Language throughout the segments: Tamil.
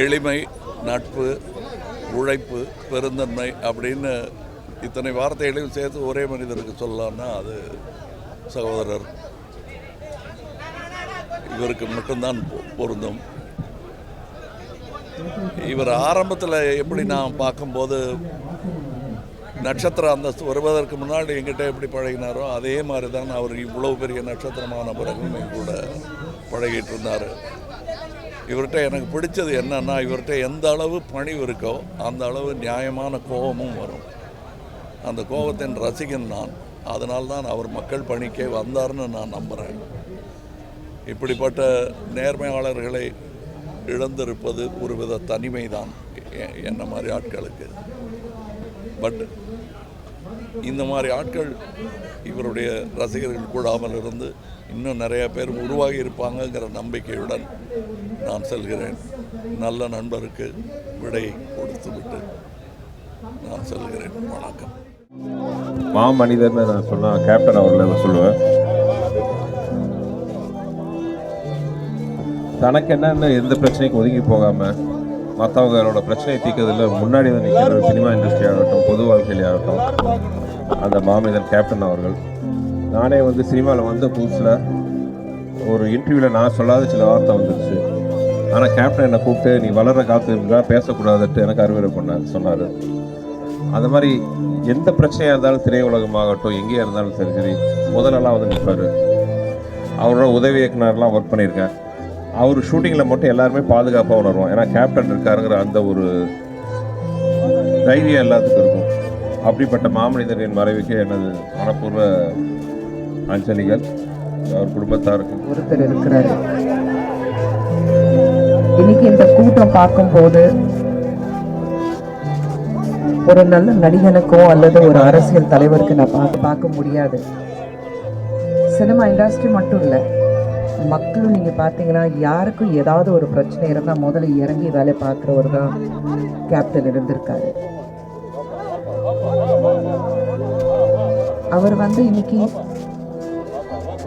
எளிமை, நட்பு, உழைப்பு, பெருந்தன்மை அப்படின்னு இத்தனை வார்த்தைகளையும் சேர்த்து ஒரே மனிதருக்கு சொல்லலாம்னா அது சகோதரர் இவருக்கு மட்டும்தான் பொருந்தும். இவர் ஆரம்பத்தில் எப்படி நான் பார்க்கும்போது நட்சத்திர அந்தஸ்து வருவதற்கு முன்னாடி எங்கிட்ட எப்படி பழகினாரோ அதே மாதிரி தான் அவர் இவ்வளோ பெரிய நட்சத்திரமான பிறகும் என் கூட பழகிட்டு இருந்தார். இவர்கிட்ட எனக்கு பிடிச்சது என்னன்னா, இவர்கிட்ட எந்த அளவு பணிவு இருக்கோ அந்த அளவு நியாயமான கோபமும் வரும். அந்த கோபத்தின் ரசிகன் நான். அதனால்தான் அவர் மக்கள் பணிக்கே வந்தார்னு நான் நம்புகிறேன். இப்படிப்பட்ட நேர்மையாளர்களை இழந்திருப்பது ஒரு வித தனிமை தான் என்ன மாதிரி ஆட்களுக்கு. பட் இந்த மாதிரி ஆட்கள் இவருடைய ரசிகர்கள் கூடாமல் இருந்து இன்னும் நிறைய பேர் உருவாகி இருப்பாங்கங்கிற நம்பிக்கையுடன் நான் செல்கிறேன். நல்ல நண்பருக்கு விடை கொடுத்து விட்டு நான் செல்கிறேன். வணக்கம். மாமனிதர்னு நான் சொன்னால் கேப்டன் அவர்களை சொல்லுவேன். தனக்கு என்னன்னு எந்த பிரச்சனைக்கு ஒதுங்கி போகாமல் மற்றவங்களோட பிரச்சனையை தீர்க்கிறதுல முன்னாடி தான் நிற்கிற சினிமா இண்டஸ்ட்ரி ஆகட்டும், பொது வாழ்க்கையிலே ஆகட்டும், அந்த மாமனிதன் கேப்டன் அவர்கள். நானே சினிமாவில் வந்த புதுசில் ஒரு இன்டர்வியூவில் நான் சொல்லாத சில வார்த்தை வந்துருச்சு. ஆனால் கேப்டன் என்னை கூப்பிட்டு நீ வளர்கிற காலத்து இருந்தால் பேசக்கூடாதுன்ட்டு எனக்கு அறிவுரை சொன்னார். அந்த மாதிரி எந்த பிரச்சனையாக இருந்தாலும் திரையுலகமாகட்டும் எங்கேயா இருந்தாலும் சரி சரி முதலெல்லாம் நிற்பார். அவரோட உதவி இயக்குனர்லாம் ஒர்க் பண்ணியிருக்கேன். அவர் ஷூட்டிங்கில் மட்டும் எல்லாருமே பாதுகாப்பாக உணர்வோம். ஏன்னா கேப்டன் இருக்காருங்கிற அந்த ஒரு தைரியம் எல்லாத்துக்கும் இருக்கும். அப்படிப்பட்ட மாமனிதரின் மறைவுக்கு எனது மனப்பூர்வ அஞ்சலிகள். அவர் குடும்பத்தாருக்கும். ஒருத்தர் இருக்கிறாரு. இன்னைக்கு இந்த கூட்டம் பார்க்கும்போது ஒரு நல்ல நடிகனுக்கோ அல்லது ஒரு அரசியல் தலைவருக்கு நான் பார்க்க முடியாது. சினிமா இண்டஸ்ட்ரி மட்டும் இல்லை, மக்களும் நீங்கள் பார்த்தீங்கன்னா யாருக்கும் ஏதாவது ஒரு பிரச்சனை இருந்தால் முதல்ல இறங்கி வேலை பார்க்குறவர் தான் கேப்டன் இருந்திருக்காரு. அவர் இன்னைக்கு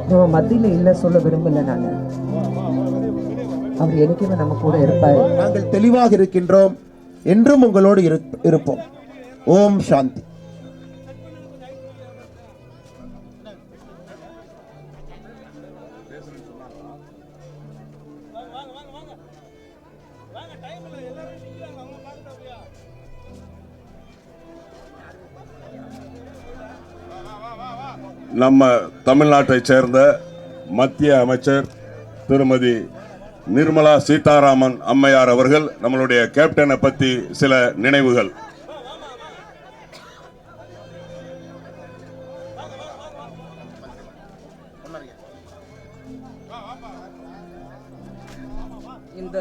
நம்ம மத்தியில் இல்லை சொல்ல விரும்பல. நாங்கள் அவர் என்னைக்குமே நம்ம கூட இருப்பார். நாங்கள் தெளிவாக இருக்கின்றோம், என்றும் உங்களோடு இருப்போம். ஓம் சாந்தி. நம்ம தமிழ்நாட்டை சேர்ந்த மத்திய அமைச்சர் திருமதி நிர்மலா சீதாராமன் அம்மையார் அவர்கள் நம்மளுடைய கேப்டனை பற்றி சில நினைவுகள். இந்த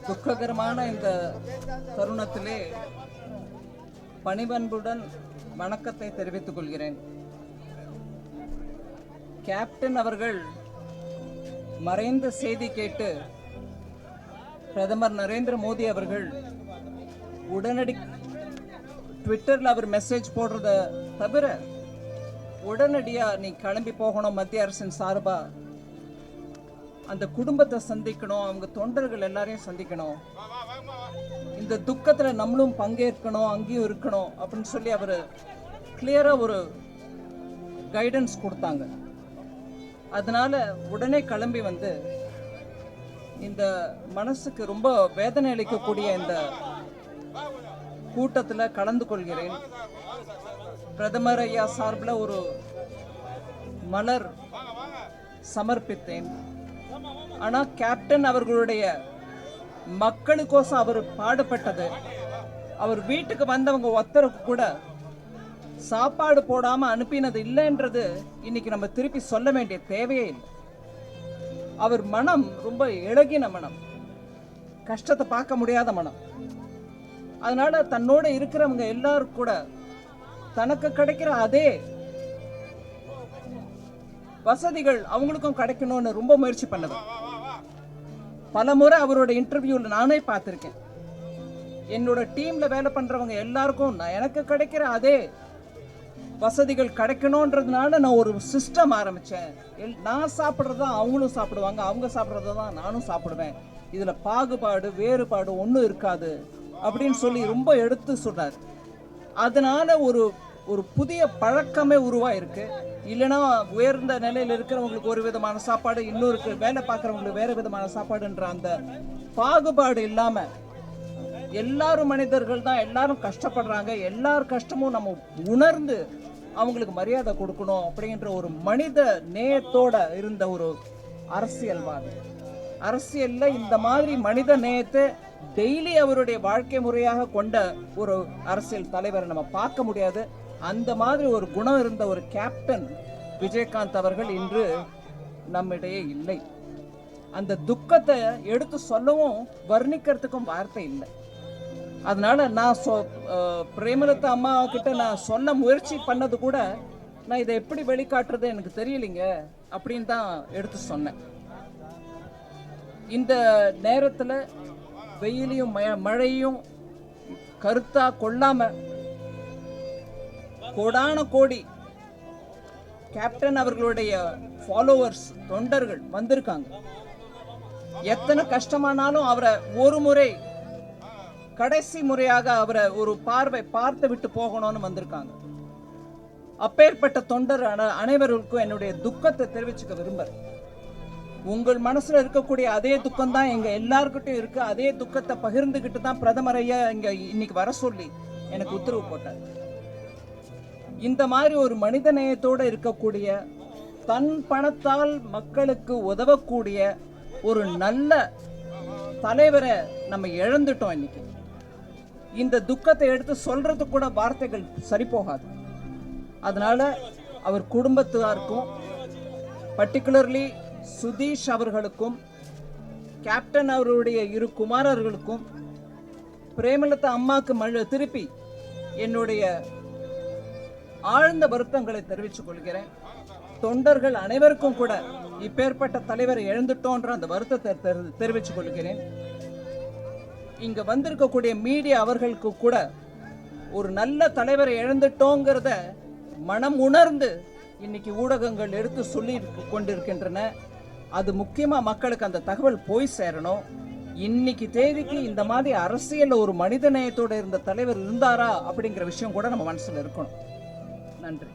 துக்ககரமான இந்த தருணத்திலே பணிவன்புடன் வணக்கத்தை தெரிவித்துக் கொள்கிறேன். கேப்டன் அவர்கள் மறைந்த செய்தி கேட்டு பிரதமர் நரேந்திர மோடி அவர்கள் உடனடி ட்விட்டரில் அவர் மெசேஜ் போடுறத தவிர உடனடியாக நீ கிளம்பி போகணும், மத்திய அரசின் சார்பா அந்த குடும்பத்தை சந்திக்கணும், அவங்க தொண்டர்கள் எல்லாரையும் சந்திக்கணும், இந்த துக்கத்தில் நம்மளும் பங்கேற்கணும், அங்கேயும் இருக்கணும் அப்படின்னு சொல்லி அவர் கிளியராக ஒரு கைடன்ஸ் கொடுத்தாங்க. அதனால உடனே கிளம்பி இந்த மனசுக்கு ரொம்ப வேதனை அளிக்கக்கூடிய இந்த கூட்டத்தில் கலந்து கொள்கிறேன். பிரதமர் ஐயா சார்பில் ஒரு மலர் சமர்ப்பித்தேன். ஆனால் கேப்டன் அவர்களுடைய மக்களுக்கோசம் அவர் பாடுபட்டது, அவர் வீட்டுக்கு வந்தவங்க ஒருத்தருக்கு கூட சாப்பாடு போடாம அனுப்பினது இல்லைன்றது இன்னைக்கு நம்ம திருப்பி சொல்ல வேண்டிய தேவையே இல்லை. அவர் மனம் ரொம்ப இழகின மனம், கஷ்டத்தை பார்க்க முடியாத மனம். அதனால தன்னோட இருக்கிறவங்க எல்லாரும் கூட தனக்கு கிடைக்கிற அதே வசதிகள் அவங்களுக்கும் கிடைக்கணும்னு ரொம்ப முயற்சி பண்ணது. பல முறை அவரோட இன்டர்வியூல நானே பார்த்திருக்கேன். என்னோட டீம்ல வேலை பண்றவங்க எல்லாருக்கும் எனக்கு கிடைக்கிற அதே வசதிகள் கிடைக்கணுன்றதுனால நான் ஒரு சிஸ்டம் ஆரம்பித்தேன். நான் சாப்பிட்றது தான் அவங்களும் சாப்பிடுவாங்க, அவங்க சாப்பிட்றது தான் நானும் சாப்பிடுவேன், இதில் பாகுபாடு வேறுபாடு ஒன்றும் இருக்காது அப்படின்னு சொல்லி ரொம்ப எடுத்து சொன்னார். அதனால ஒரு ஒரு புதிய பழக்கமே உருவாயிருக்கு. இல்லைன்னா உயர்ந்த நிலையில் இருக்கிறவங்களுக்கு ஒரு விதமான சாப்பாடு, இன்னொருக்கு வேலை பார்க்குறவங்களுக்கு வேறு விதமான சாப்பாடுன்ற அந்த பாகுபாடு இல்லாமல் எல்லாரும் மனிதர்கள் தான், எல்லாரும் கஷ்டப்படுறாங்க, எல்லார் கஷ்டமும் நம்ம உணர்ந்து அவங்களுக்கு மரியாதை கொடுக்கணும் அப்படின்ற ஒரு மனித நேயத்தோட இருந்த ஒரு அரசியல்வாதி. அரசியல்ல இந்த மாதிரி மனித நேயத்தை டெய்லி அவருடைய வாழ்க்கை முறையாக கொண்ட ஒரு அரசியல் தலைவரை நம்ம பார்க்க முடியாது. அந்த மாதிரி ஒரு குணம் இருந்த ஒரு கேப்டன் விஜயகாந்த் அவர்கள் இன்று நம்மிடையே இல்லை. அந்த துக்கத்தை எடுத்து சொல்லவும் வர்ணிக்கிறதுக்கும் வார்த்தை இல்லை. அதனால நான் பிரேமலதா அம்மா கிட்ட நான் சொல்ல முயற்சி பண்ணது கூட, நான் இதை எப்படி வெளிக்காட்டுறது எனக்கு தெரியலைங்க அப்படின்னு தான் எடுத்து சொன்னேன். இந்த நேரத்தில் வெயிலையும் மழையும் கருத்தா கொள்ளாம கோடான கோடி கேப்டன் அவர்களுடைய ஃபாலோவர்ஸ் தொண்டர்கள் வந்திருக்காங்க. எத்தனை கஷ்டமானாலும் அவரை ஒரு முறை, கடைசி முறையாக அவரை ஒரு பார்வை பார்த்து விட்டு போகணும்னு வந்திருக்காங்க. அப்பேற்பட்ட தொண்டர் அனைவருக்கும் என்னுடைய துக்கத்தை தெரிவிச்சுக்க விரும்புறேன். உங்கள் மனசுல இருக்கக்கூடிய அதே துக்கம் தான் எங்க எல்லாருக்கிட்டையும் இருக்கு. அதே துக்கத்தை பகிர்ந்துகிட்டு தான் பிரதமர் ஐயா இங்க இன்னைக்கு வர சொல்லி எனக்கு உத்தரவு போட்டார். இந்த மாதிரி ஒரு மனித நேயத்தோடு இருக்கக்கூடிய, தன் பணத்தால் மக்களுக்கு உதவக்கூடிய ஒரு நல்ல தலைவரை நம்ம இழந்துட்டோம் இன்னைக்கு. இந்த துக்கத்தை எடுத்து சொல்றதுக்கு கூட வார்த்தைகள் சரி போகாது. அதனால அவர் குடும்பத்தாருக்கும், பர்டிகுலர்லி சுதீஷ் அவர்களுக்கும், கேப்டன் அவருடைய இரு குமாரர்களுக்கும், பிரேமலதா அம்மாக்கு திருப்பி என்னுடைய ஆழ்ந்த வருத்தங்களை தெரிவித்துக் கொள்கிறேன். தொண்டர்கள் அனைவருக்கும் கூட இப்பேற்பட்ட தலைவரை இழந்துட்டோன்ற அந்த வருத்தத்தை தெரிவித்துக் கொள்கிறேன். இங்க வந்திருக்கக்கூடிய மீடியா அவர்களுக்கு கூட ஒரு நல்ல தலைவரை இழந்துட்டோங்கிறத மனம் உணர்ந்து இன்னைக்கு ஊடகங்கள் எடுத்து சொல்லி கொண்டிருக்கின்றன. அது முக்கியமா மக்களுக்கு அந்த தகவல் போய் சேரணும். இன்னைக்கு தேதிக்கு இந்த மாதிரி அரசியல் ஒரு மனித நேயத்தோட இருந்த தலைவர் இருந்தாரா அப்படிங்கிற விஷயம் கூட நம்ம மனசுல இருக்கணும். நன்றி.